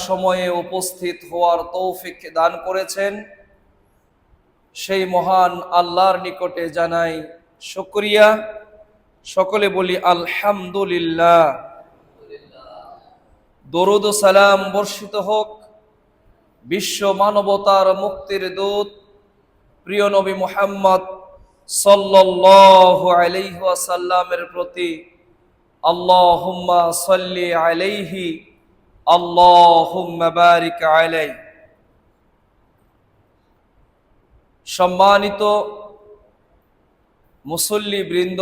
সময়ে উপস্থিত হওয়ার তৌফিক দান করেছেন সেই মহান আল্লাহর নিকটে জানাই শুকরিয়া। সকলে বলি আলহামদুলিল্লাহ। দরুদ ও সালাম বর্ষিত হোক বিশ্ব মানবতার মুক্তির দূত প্রিয় নবী মুহাম্মদ সাল্লাল্লাহু আলাইহি ওয়াসাল্লামের প্রতি। আল্লাহুম্মা সাল্লি আলাইহি আল্লাহুম্মা বারিক আলাইহি। সম্মানিত মুসল্লি বৃন্দ,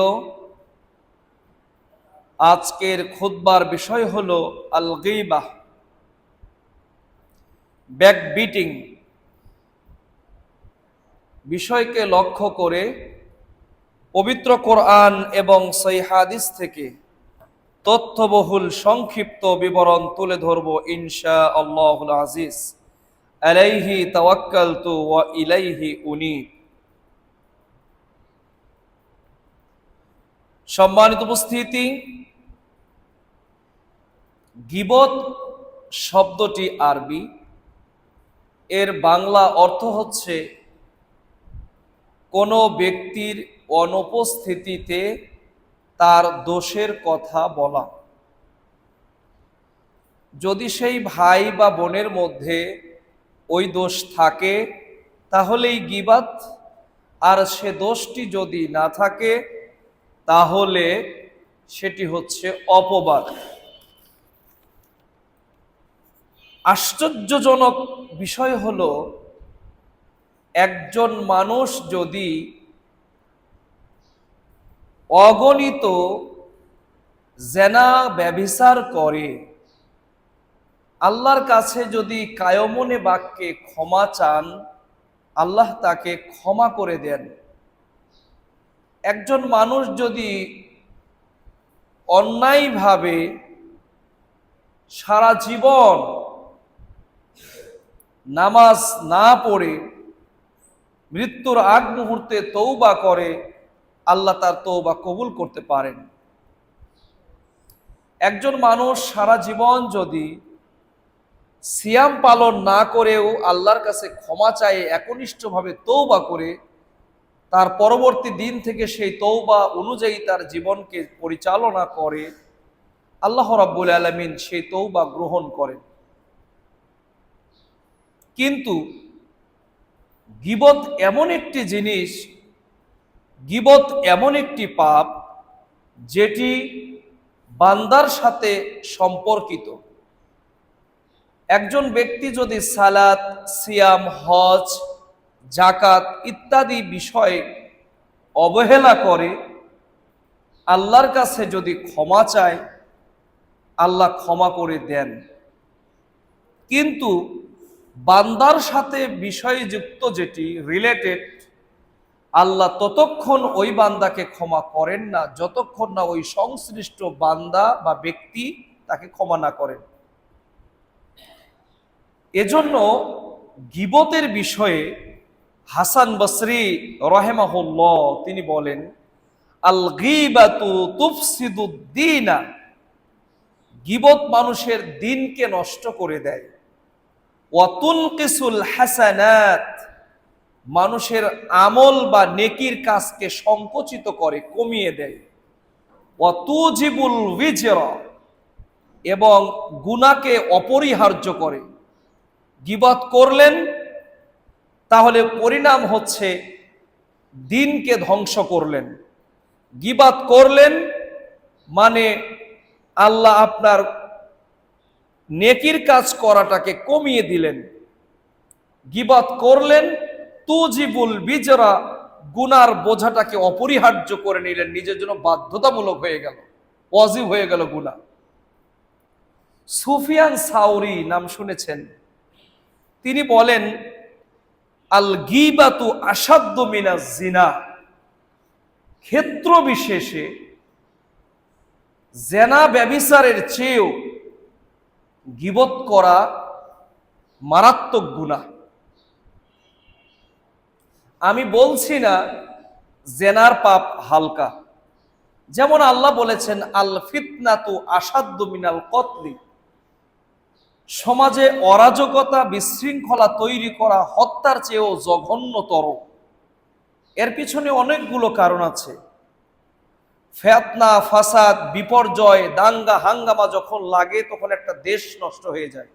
আজকের খুতবার বিষয় হলো আল গীবাহ, ব্যাকবিটিং। বিষয়কে লক্ষ্য করে পবিত্র কোরআন এবং সহিহ হাদিস থেকে তথ্যবহুল সংক্ষিপ্ত বিবরণ তুলে ধরব ইনশাআল্লাহুল আজিজ। আলাইহি তাওয়াক্কালতু ওয়া ইলাইহি উনীব। সম্মানিত উপস্থিতি, গীবত শব্দটি আরবি, এর বাংলা অর্থ হচ্ছে কোনো ব্যক্তির অনুপস্থিতিতে তার দোষের কথা বলা। যদি সেই ভাই বা বোনের মধ্যে ওই দোষ থাকে তাহলেই গীবাত, আর সে দোষটি যদি না থাকে তাহলে সেটি হচ্ছে অপবাদ। আশ্চর্যজনক বিষয় হলো, একজন মানুষ যদি অগণিত জেনা ব্যভিচার করে, আল্লাহর কাছে যদি কায়মনে বাক্যে ক্ষমা চান, আল্লাহ তাকে ক্ষমা করে দেন। একজন মানুষ যদি অন্যায়ভাবে সারা জীবন নামাজ না পড়ে মৃত্যুর আগ মুহূর্তে তওবা করে, আল্লাহ তার তওবা কবুল করতে পারেন। একজন মানুষ সারা জীবন যদি সিয়াম পালন না করেও আল্লাহর কাছে ক্ষমা চায়, একনিষ্ঠভাবে তওবা করে, তার পরবর্তী দিন থেকে সেই তওবা অনুযায়ী তার জীবনকে পরিচালনা করে, আল্লাহ রাব্বুল আলামিন সেই তওবা গ্রহণ করেন। কিন্তু গীবত এমন একটি জিনিস, গীবত এমন একটি পাপ যেটি বান্দার সাথে সম্পর্কিত। একজন ব্যক্তি যদি সালাত, সিয়াম, হজ, জাকাত ইত্যাদি বিষয়ে অবহেলা করে, আল্লাহর কাছে যদি ক্ষমা চায়, আল্লাহ ক্ষমা করে দেন। কিন্তু বান্দার সাথে বিষয়যুক্ত যেটি রিলেটেড, আল্লাহ ততক্ষণ ওই বান্দাকে ক্ষমা করেন না যতক্ষণ না ওই সংশ্লিষ্ট বান্দা বা ব্যক্তি তাকে ক্ষমা না করেন। এজন্য গীবতের বিষয়ে হাসান বসরি রাহিমাহুল্লাহ তিনি বলেন, আল গীবাতু তুফসিদুদ্দীনা, গীবত মানুষের দিনকে নষ্ট করে দেয়। ওয়া তুনকিসুল হাসানাত, মানুষের আমল বা নেকির কাজকে সংকুচিত করে, কমিয়ে দেয়। ওয়া তুজিবুল উজরা, এবং গুনাহকে অপরিহার্য করে। গীবত করলেন তাহলে পরিণাম হচ্ছে দিনকে ধ্বংস করলেন। গীবত করলেন মানে আল্লাহ আপনার নেকির কাজ করাটাকে কমিয়ে দিলেন। গীবত করলেন তুজিবুল বিজরা, গুনার বোঝাটাকে অপরিহার্য করে নিলেন, নিজের জন্য বাধ্যতামূলক হয়ে গেল, ওয়াজিব হয়ে গেল গুনাহ। সুফিয়ান সাউরি নাম শুনেছেন, তিনি বলেন, আল গীবাতু আসাদ্দু মিনাজ জিনা, ক্ষেত্র বিশেষে জেনা ব্যভিচারের চেয়েও গীবত করা মারাত্মক গুনাহ। আমি বলছি না জেনার পাপ হালকা, যেমন আল্লাহ বলেছেন আল ফিতনাতু আসাদ্দু মিনাল কতলি, সমাজে অরাজকতা বিশৃঙ্খলা তৈরি করা হত্যার চেয়েও জঘন্যতর। এর পিছনে অনেকগুলো কারণ আছে। ফিতনা, ফাসাদ, বিপর্যয়, দাঙ্গা হাঙ্গামা যখন লাগে তখন একটা দেশ নষ্ট হয়ে যায়,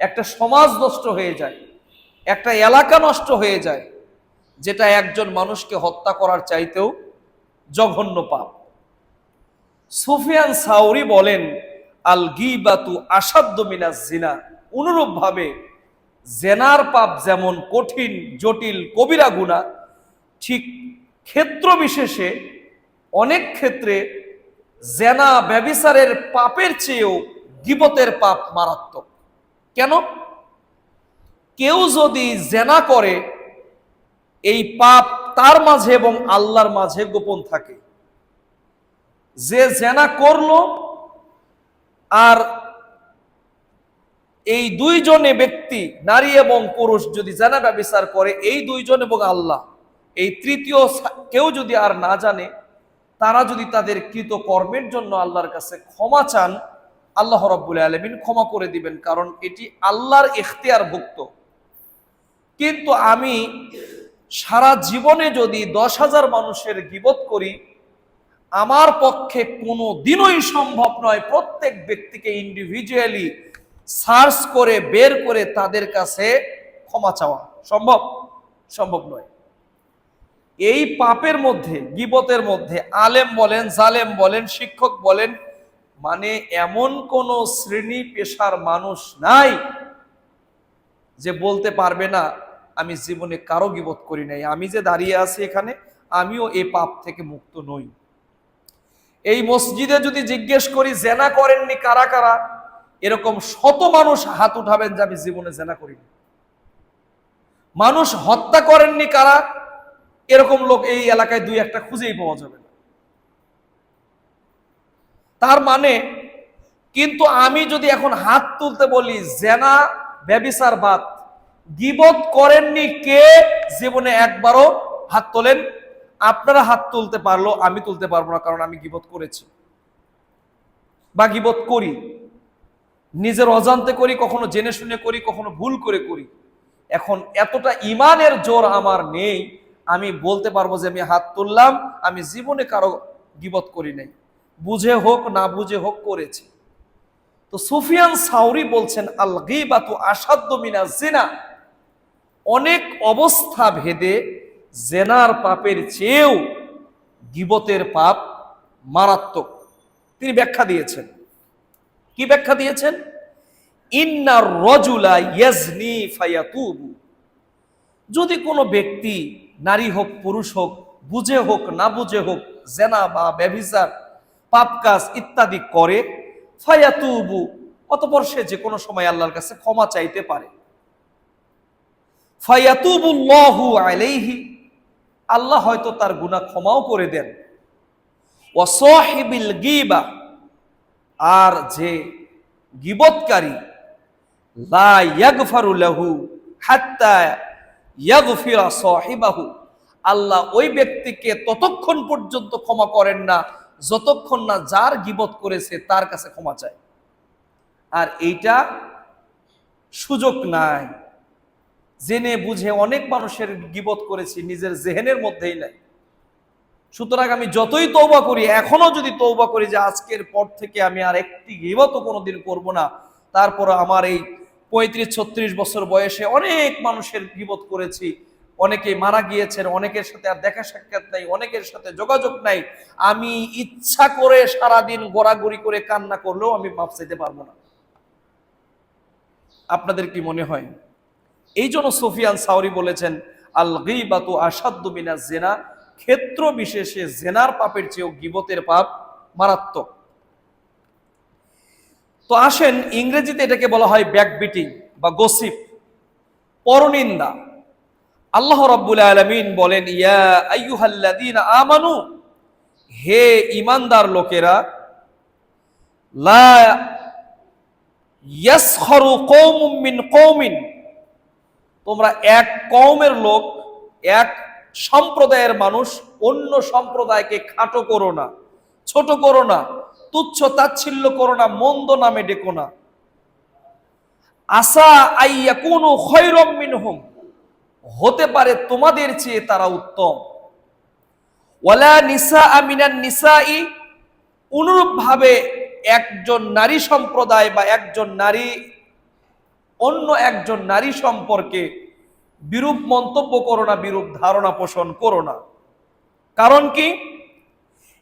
একটা সমাজ নষ্ট হয়ে যায়, একটা এলাকা নষ্ট হয়ে যায়, যেটা একজন মানুষকে হত্যা করার চাইতেও জঘন্য পাপ। সুফিয়ান সাউরি বলেন, আল গীবাতু আসাদ্দু মিনাজ জিনা। অনুরূপ ভাবে জেনার পাপ যেমন কঠিন, জটিল, কবিরা গুনাহ, ঠিক ক্ষেত্র বিশেষে অনেক ক্ষেত্রে জেনা ব্যভিচারের পাপের চেয়েও গীবতের পাপ মারাত্মক। কেন? কেউ যদি জেনা করে, এই পাপ তার মাঝে এবং আল্লাহর মাঝে গোপন থাকে। যে জেনা করলো আর এই দুইজনে ব্যক্তি, নারী এবং পুরুষ, যদি জেনা ব্যভিচার করে, এই দুইজন এবং আল্লাহ, এই তৃতীয় কেউ যদি আর না জানে, তারা যদি তাদের কৃত কর্মের জন্য আল্লাহর কাছে ক্ষমা চান, আল্লাহ রাব্বুল আলামিন ক্ষমা করে দিবেন, কারণ এটি আল্লাহর ইখতিয়ারভুক্ত। কিন্তু আমি সারা জীবনে যদি 10,000 মানুষের গীবত করি, আমার পক্ষে কোনো দিনই সম্ভব নয় প্রত্যেক ব্যক্তিকে ইন্ডিভিজুয়ালি সার্চ করে বের করে তাদের কাছে ক্ষমা চাওয়া। সম্ভব নয়। এই পাপের মধ্যে, গীবতের মধ্যে আলেম বলেন, জালেম বলেন, শিক্ষক বলেন, মানে এমন কোন শ্রেণী পেশার মানুষ নাই যে বলতে পারবে না আমি জীবনে কারো গীবত করি নাই, আমি যে দাঁড়িয়ে আছি এখানে, আমিও এই পাপ থেকে মুক্ত নই। এই মসজিদে যদি জিজ্ঞেস করি জেনা করেননি কারা কারা, এরকম শত মানুষ হাত উঠাবেন যে আমি জীবনে জেনা করিনি। মানুষ হত্যা করেননি কারা, এরকম লোক এই এলাকায় দুই একটা খুঁজেই পাওয়া যাবে না। তার মানে, কিন্তু আমি যদি এখন হাত তুলতে বলি, জেনা ব্যভিচার বাদ, গীবত করেননি কে জীবনে একবারও হাত তোলেন। আপনারা হাত তুলতে পারলো, আমি তুলতে পারবো না, কারণ আমি গীবত করেছি বা গীবত করি। নিজের অজান্তে করি, কখনো জেনে শুনে করি, কখনো ভুল করে করি। এখন এতটা ইমানের জোর আমার নেই, আমি বলতে পারবো যে আমি হাত তুললাম, আমি জীবনে কারো গীবত করি নাই, বুঝে হোক না বুঝে হোক করেছি। তো সুফিয়ান সাউরি বলছেন, আল গীবাতু আসাদ্দু মিনাজ জিনা। অনেক অবস্থা ভেদে জেনার পাপের চেয়েও গীবতের পাপ মারাত্মক। তিনি ব্যাখ্যা দিয়েছেন। কি ব্যাখ্যা দিয়েছেন? ইন্নার রাজুলা ইয়াজনি ফায়াতুবু। যদি কোনো ব্যক্তি, নারী হোক পুরুষ হোক, বুঝে হোক না বুঝে হোক, জেনা বা ব্যভিচার, পাপ কাজ ইত্যাদি করে, ফায়াতুবু, অতঃপর সে যে কোনো সময় আল্লাহর কাছে ক্ষমা চাইতে পারে। ফায়াতুবুল্লাহু আলাইহি, আল্লাহ হয়তো তার গুনাহ ক্ষমাও করে দেন। ওয়া সাহিবিল গীবা, আর যে গীবতকারী, লা ইয়াগফারু লাহু হাত্তা ইয়াগফিরা সাহিবাহু, আল্লাহ ওই ব্যক্তিকে ততক্ষণ পর্যন্ত ক্ষমা করেন না যতক্ষণ না যার গীবত করেছে তার কাছে ক্ষমা চায়। আর এইটা সুযোগ নাই। জেনে বুঝে অনেক মানুষের গীবত করেছি, নিজের জেহেনের মধ্যেই নাই। সুতরাং আমি যতই তওবা করি, এখনো যদি তওবা করি যে আজকের পর থেকে আমি আর একটি গীবতও কোনোদিন করব না, তারপর আমার এই 35-36 বছর বয়সে অনেক মানুষের গীবত করেছি, অনেকে মারা গিয়েছেন, অনেকের সাথে আর দেখা সাক্ষাৎ নাই, অনেকের সাথে যোগাযোগ নাই, আমি ইচ্ছা করে সারাদিন গোড়াগড়ি করে কান্না করলেও আমি মাফ চাইতে পারবো না। আপনাদের কি মনে হয়? এই জন্য সুফিয়ান সাউরি বলেছেন, আল গীবাতু আসাদ্দু মিনাজ জিনা, ক্ষেত্র বিশেষে জেনার পাপের চেয়েও গীবতের পাপ মারাত্মক। তো আসেন, ইংরেজিতে এটাকে বলা হয় ব্যাকবিটিং বা গসিপ, পরনিন্দা। আল্লাহ রাব্বুল আলামিন বলেন, ইয়া আইয়ুহাল্লাযীনা আমানু, হে ঈমানদার লোকেরা, লা ইয়াসখারু কওমুম মিন কওমিন, তোমরা এক কওমের লোক, এক সম্প্রদায়ের মানুষ অন্য সম্প্রদায়কে খাটো করো না, ছোট করো না, তুচ্ছ তাচ্ছিল্য করো না, মন্দ নামে ডেকো না। আসা আইয়াকুনু খায়রাম মিনহুম, হতে পারে তোমাদের চেয়ে তারা উত্তম। ওয়ালা নিসা মিনান নিসাই, অনুরূপভাবে একজন নারী সম্প্রদায় বা একজন নারী অন্য একজন নারী সম্পর্কে বিরূপ মন্তব্য করো না, বিরূপ ধারণা পোষণ করো না। কারণ কি?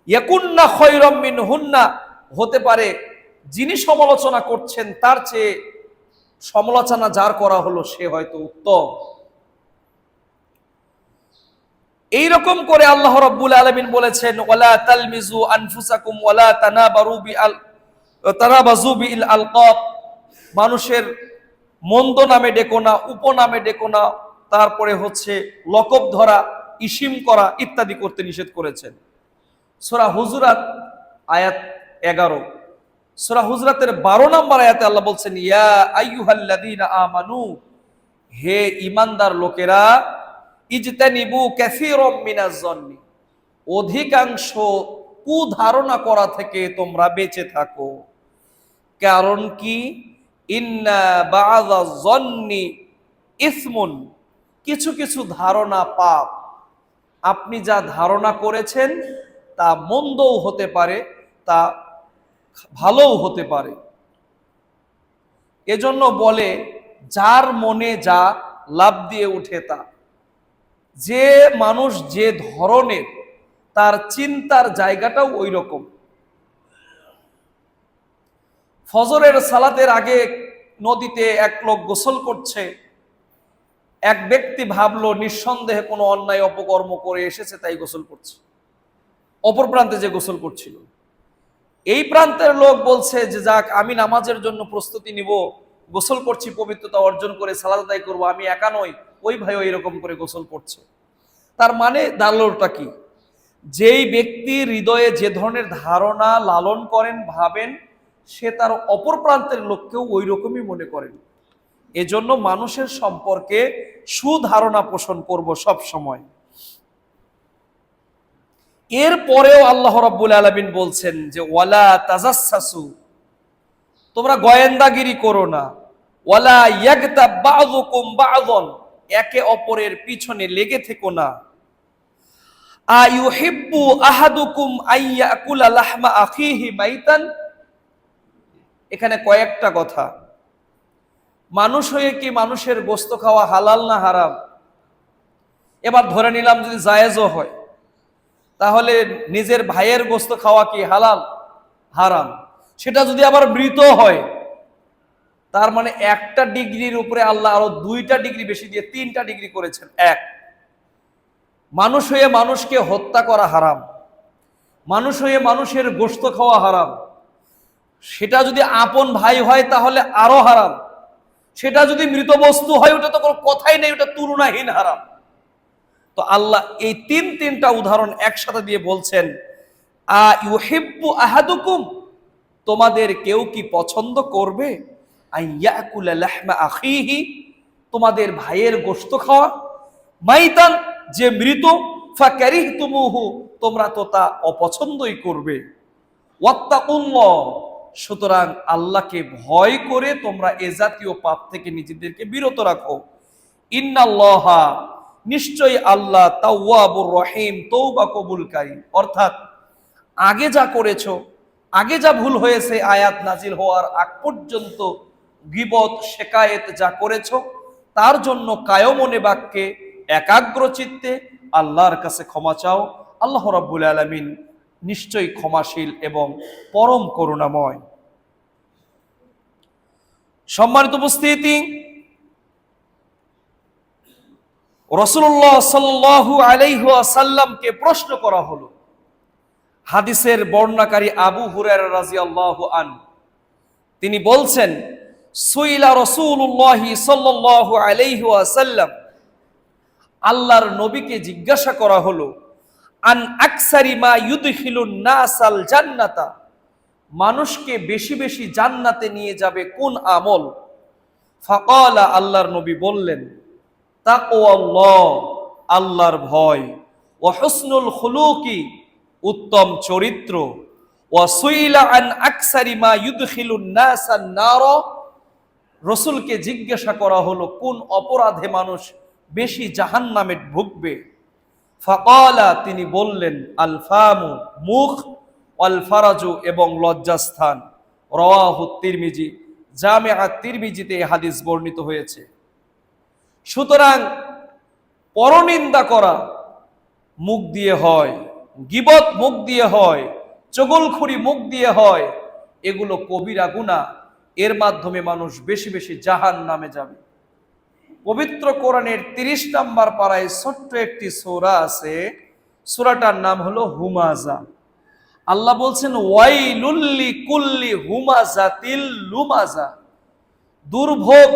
ইয়াকুন্না খায়রাম মিনহুন্না, হতে পারে যিনি সমালোচনা করছেন তার চেয়ে সমালোচনা যার করা হলো সে হয়তো উত্তম। এইরকম করে আল্লাহ রাব্বুল আলামিন বলেছেন, ওয়ালা তালমিজু আনফুসাকুম ওয়ালা তানাবাজু বিল আলকাব, মানুষের মন্দ নামে ডেকো না, উপনামে ডেকো না, তারপরে হচ্ছে লকব ধরা, ইসিম করা ইত্যাদি করতে নিষেধ করেছেন। সূরা হুজুরাত আয়াত 11। সূরা হুজুরাতের 12 নম্বর আয়াতে আল্লাহ বলছেন, ইয়া আইয়ুহাল্লাযীনা আমানু, হে ঈমানদার লোকেরা, ইজতানিবু কাসীরাম মিনাজ জন্নি, অধিকাংশ কুধারণা করা থেকে তোমরা বেঁচে থাকো। কারণ কি? ইন্না বা'যা জন্নি ইসমুন, কিছু কিছু ধারণা পাপ। আপনি যা ধারণা করেছেন তা মন্দও হতে পারে, তা ভালোও হতে পারে। এজন্য বলে, যার মনে যা লাভ দিয়ে উঠে তা। যে মানুষ যে ধরনের, তার চিন্তার জায়গাটাও ওই রকম। ফজরের সালাতের আগে নদীতে এক লোক গোসল করছে। এক ব্যক্তি ভাবলো নিঃসন্দেহে কোনো অন্যায় অপকর্ম করে এসেছে তাই গোসল করছে। অপর প্রান্তে যে গোসল করছিল, এই প্রান্তের লোক বলছে যে যাক, আমি নামাজের জন্য প্রস্তুতি নিব, গোসল করছি পবিত্রতা অর্জন করে সালাত আদায় করবো, আমি একা নই, ওই ভাইও এরকম করে গোসল করছে। তার মানে দাঁড়ালোটা কি? যেই ব্যক্তি হৃদয়ে যে ধরনের ধারণা লালন করেন, ভাবেন, সে তার অপর প্রান্তের লোককেও ওই রকমই মনে করেন। এজন্য মানুষের সম্পর্কে সুধারণা পোষণ করব সব সময়। এরপরেও আল্লাহ রাব্বুল আলামিন বলছেন যে ওয়ালা তাজাসসু, তোমরা গোয়েন্দাগিরি করো না। ওয়ালা ইয়াগতাব বা'যুকুম বা'যন, একে অপরের পিছনে লেগে থেকো না। আইয়ুহিব্বু আহাদুকুম আইয়াকুলা লাহমা আখিহি মাইতান, এখানে কয়েকটা কথা। মানুষ হয়ে কি মানুষের গোশত খাওয়া হালাল না হারাম? এবার ধরে নিলাম যদি জায়েজও হয়, তাহলে নিজের ভাইয়ের গোশত খাওয়া কি হালাল? হারাম। সেটা যদি আবার মৃত হয়, তার মানে একটা ডিগ্রির উপরে আল্লাহ আরো 2টা ডিগ্রি বেশি দিয়ে 3টা ডিগ্রি করেছেন। এক, মানুষ হয়ে মানুষকে হত্যা করা হারাম, মানুষ হয়ে মানুষের গোশত খাওয়া হারাম। সেটা যদি আপন ভাই হয় তাহলে আরো হারাম, সেটা যদি মৃত বস্তু হয় ওটা তো কোনো কথাই নেই, ওটা তুলনাহীন হারাম। তো আল্লাহ এই তিনটা উদাহরণ একসাথে দিয়ে বলছেন, আইয়ুহিব্বু আহাদুকুম, তোমাদের কেউ কি পছন্দ করবে, আইয়াকুলা লাহমা আখিহি, তোমাদের ভাইয়ের গোশত খাওয়া, মাইতান, যে মৃত, ফাকারিহতুমুহু, তোমরা তো তা অপছন্দই করবে। ওয়াত্তাকুল্লাহ, সুতরাং আল্লাহকে ভয় করে তোমরা এ জাতীয় পাপ থেকে নিজেদেরকে বিরত রাখো। ইন্নাল্লাহা, নিশ্চয়ই আল্লাহ, তাওয়াবুর রহিম, তওবা কবুলকারী। অর্থাৎ আগে যা করেছো, আগে যা ভুল হয়েছে আয়াত নাজিল হওয়ার আগ পর্যন্ত, গীবত শিকায়েত যা করেছো, তার জন্য কায়মনে বাক্যে একাগ্র চিত্তে আল্লাহর কাছে ক্ষমা চাও। আল্লাহ রাব্বুল আলামিন নিশ্চয়ই ক্ষমাশীল এবং পরম করুণাময়। সম্মানিত উপস্থিতি, রাসূলুল্লাহ সাল্লাল্লাহু আলাইহি ওয়াসাল্লামকে প্রশ্ন করা হলো। হাদিসের বর্ণনাকারী আবু হুরায়রা রাদিয়াল্লাহু আনহু তিনি বলছেন, সুইলা রাসূলুল্লাহ সাল্লাল্লাহু আলাইহি ওয়াসাল্লাম, আল্লাহর নবীকে জিজ্ঞাসা করা হলো, আন আকসারি মা ইউদখিলুন নাসাল জান্নাতা, মানুষকে বেশি বেশি জান্নাতে নিয়ে যাবে কোন আমল? ফাকালা, আল্লাহর নবী বললেন, তাকওয়াল্লাহ, আল্লাহর ভয়, ওয়া হুসনুল খুলুকি, উত্তম চরিত্র, ওয়া সুইলা আন আকসারি মা ইউদখিলুন নাসান নার, রসুলকে জিজ্ঞাসা করা হলো কোন অপরাধে মানুষ বেশি জাহান্নামে ভুগবে। ফাকালা, তিনি বললেন আল ফামু, মুখ, আল ফারাজু, এবং লজ্জাস্থান। রাওয়াহু তিরমিজি, জামিআ তিরমিজিতে এই হাদিস বর্ণিত হয়েছে। সুতরাং পরনিন্দা করা মুখ দিয়ে হয়, গীবত মুখ দিয়ে হয়, চগলখুরি মুখ দিয়ে হয়, এগুলো কবিরা গুনাহ। এর মাধ্যমে মানুষ বেশি বেশি জাহান্নামে যাবে। পবিত্র কোরআনের 30 নম্বর পারায় ছোট্ট একটি সূরা আছে, সূরাটার নাম হলো হুমাজা। আল্লাহ বলছেন ওয়াইলুল লিকুল্লি হুমাজাতিল লুমাজা, দুর্ভোগ,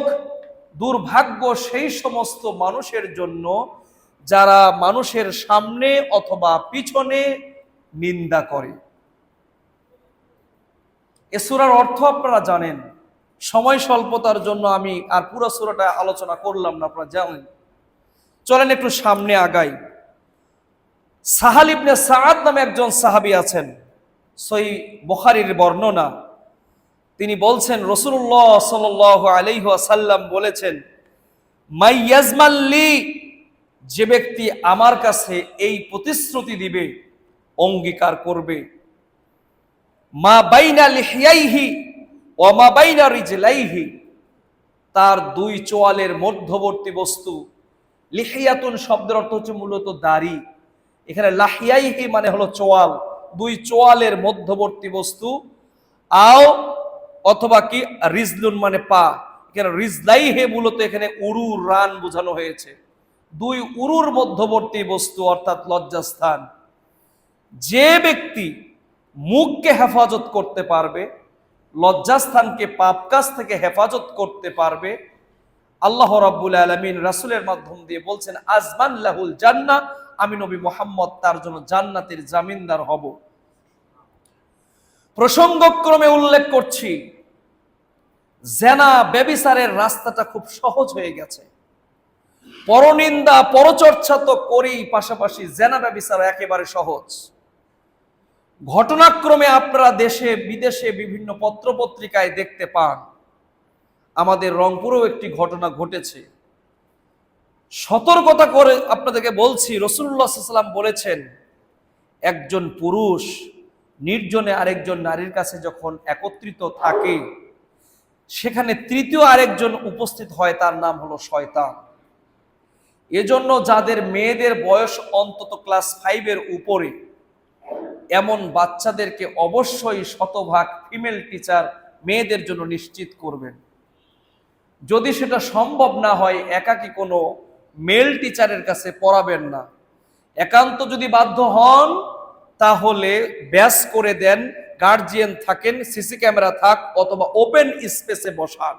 দুর্ভাগ্য সেই সমস্ত মানুষের জন্য যারা মানুষের সামনে অথবা পিছনে নিন্দা করে। এ সূরার অর্থ আপনারা জানেন, সময় স্বল্পতার জন্য আমি আর পুরো সূরাটা আলোচনা করলাম না, আপনারা জানেন। চলেন একটু সামনে আগাই। সাহাল ইবনে সাআদ নামে একজন সাহাবী আছেন, সহিহ বুখারীর বর্ণনা। তিনি বলছেন রাসূলুল্লাহ সাল্লাল্লাহু আলাইহি ওয়াসাল্লাম বলেছেন, মাইয়াজমাল্লি, যে ব্যক্তি আমার কাছে এই প্রতিশ্রুতি দিবে, অঙ্গীকার করবে, মা বাইনা লিহিয়াইহি ওয়া মা বাইনা রিজলাইহি, তার দুই চোয়ালের মধ্যবর্তী বস্তু। লিহিয়াতুন শব্দের অর্থ হচ্ছে মূলত দাড়ি, এখানে লাহিয়াইহি মানে হলো চোয়াল, দুই চোয়ালের মধ্যবর্তী বস্তু। আও অথবা কি রিজলুন মানে পা, এখানে রিজলাইহি মূলত এখানে উরুর রান বোঝানো হয়েছে, দুই উরুর মধ্যবর্তী বস্তু অর্থাৎ লজ্জাস্থান। যে ব্যক্তি মুখকে হেফাজত করতে পারবে, লজ্জাস্থানকে পাপ কাজ থেকে হেফাজত করতে পারবে, আল্লাহ রাব্বুল আলামিন রাসূলের মাধ্যম দিয়ে বলছেন আজমান লাহুল জান্নাহ, আমি নবী মুহাম্মদ তার জন্য জান্নাতের জামিনদার হব। প্রসঙ্গক্রমে উল্লেখ করছি, জেনা ব্যভিচারের রাস্তাটা খুব সহজ হয়ে গেছে। পরনিন্দা পরচর্চা তো করেই, পাশাপাশি জেনা ব্যভিচার একেবারে সহজ। ঘটনাক্রমে আপনারা দেশে বিদেশে বিভিন্ন পত্রপত্রিকায় দেখতে পান। আমাদের রংপুরেও একটি ঘটনা ঘটেছে। সতর্কতা করে আপনাদেরকে বলছি, রাসূলুল্লাহ সাল্লাল্লাহু আলাইহি ওয়াসাল্লাম বলেছেন, একজন পুরুষ নির্জনে আরেকজন নারীর কাছে যখন একত্রিত থাকে, সেখানে তৃতীয় আরেকজন উপস্থিত হয়, তার নাম হলো শয়তান। এজন্য যাদের মেয়েদের বয়স অন্তত ক্লাস 5 এর উপরে, এমন বাচ্চাদেরকে অবশ্যই শতভাগ ফিমেল টিচার মেয়েদের জন্য নিশ্চিত করবেন। যদি সেটা সম্ভব না হয়, একাকী কোনো মেল টিচারের কাছে পড়াবেন না। একান্ত যদি বাধ্য হন, তাহলে ব্যাস করে দেন, গার্জিয়ান থাকেন, সিসি ক্যামেরা থাক, অথবা ওপেন স্পেসে বসান।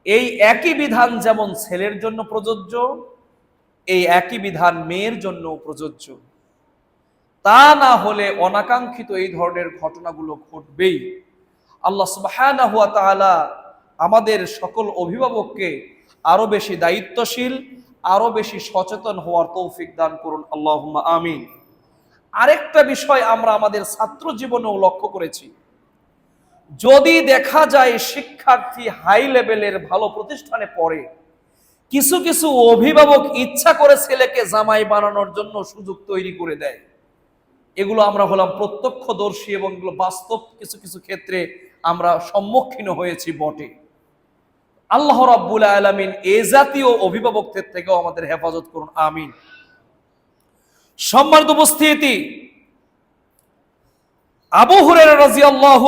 এই একই বিধান যেমন ছেলের জন্য প্রযোজ্য, এই একই বিধান মেয়ের জন্য প্রযোজ্য। তা না হলে অনাকাঙ্ক্ষিত এই ধরনের ঘটনাগুলো ঘটবেই। আল্লাহ সুবহানাহু ওয়া তাআলা আমাদের সকল অভিভাবককে আরো বেশি দায়িত্বশীল, আরো বেশি সচেতন হওয়ার তৌফিক দান করুন, আল্লাহুম্মা আমিন। আরেকটা বিষয় আমরা আমাদের ছাত্র জীবনেও লক্ষ্য করেছি, যদি দেখা যায় শিক্ষার্থী হাই লেভেলের ভালো প্রতিষ্ঠানে পড়ে, কিছু কিছু অভিভাবক ইচ্ছা করে ছেলেকে জামাই বানানোর জন্য সুযোগ তৈরি করে দেয়। এগুলো আমরা হলাম প্রত্যক্ষদর্শী, এবং এগুলো বাস্তব কিছু কিছু ক্ষেত্রে আমরা সম্মুখীন হয়েছি বটে। আল্লাহ রাব্বুল আলামিন এ জাতীয় অভিভাবকদের থেকেও আমাদের হেফাজত করুন, আমিন। সম্মানিত উপস্থিতি, আবু হুরায়রা রাদিয়াল্লাহু